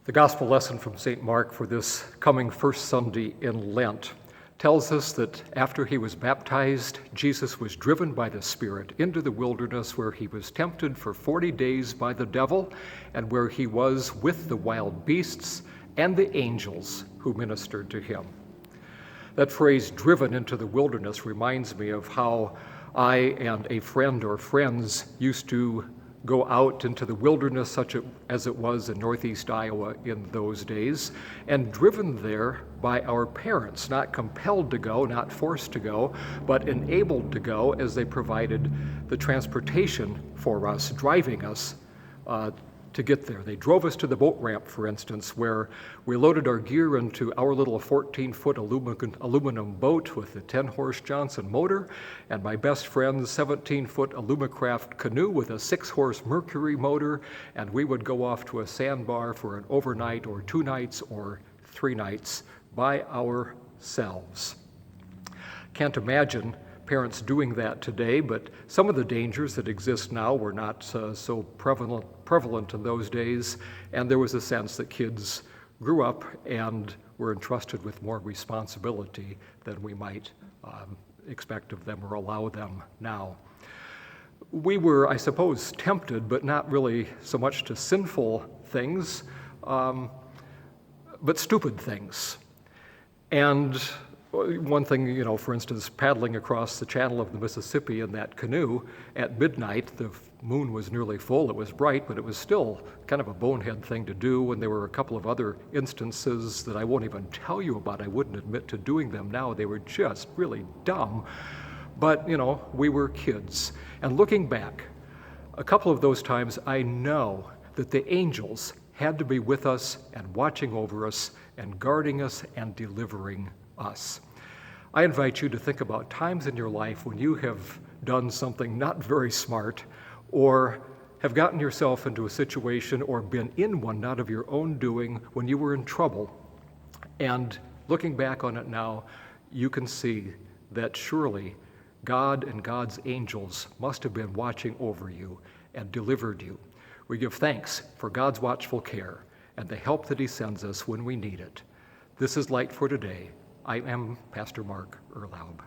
The gospel lesson from St. Mark for this coming first Sunday in Lent tells us that after he was baptized, Jesus was driven by the Spirit into the wilderness where he was tempted for 40 days by the devil and where he was with the wild beasts and the angels who ministered to him. That phrase, driven into the wilderness, reminds me of how I and a friend or friends used to go out into the wilderness such as it was in northeast Iowa in those days, and driven there by our parents, not compelled to go, not forced to go, but enabled to go as they provided the transportation for us, driving us to get there. They drove us to the boat ramp, for instance, where we loaded our gear into our little 14-foot aluminum boat with a 10-horse Johnson motor, and my best friend's 17-foot Alumacraft canoe with a 6-horse Mercury motor, and we would go off to a sandbar for an overnight or 2 nights or 3 nights by ourselves. Can't imagine parents doing that today, but some of the dangers that exist now were not so prevalent in those days, and there was a sense that kids grew up and were entrusted with more responsibility than we might expect of them or allow them now. We were, I suppose, tempted, but not really so much to sinful things, but stupid things. And one thing, for instance, paddling across the channel of the Mississippi in that canoe at midnight, the moon was nearly full, it was bright, but it was still kind of a bonehead thing to do, and there were a couple of other instances that I won't even tell you about. I wouldn't admit to doing them now. They were just really dumb, but, we were kids. And looking back, a couple of those times, I know that the angels had to be with us and watching over us and guarding us and delivering us. I invite you to think about times in your life when you have done something not very smart, or have gotten yourself into a situation or been in one not of your own doing when you were in trouble. And looking back on it now, you can see that surely God and God's angels must have been watching over you and delivered you. We give thanks for God's watchful care and the help that he sends us when we need it. This is Light for Today. I am Pastor Mark Erlaub.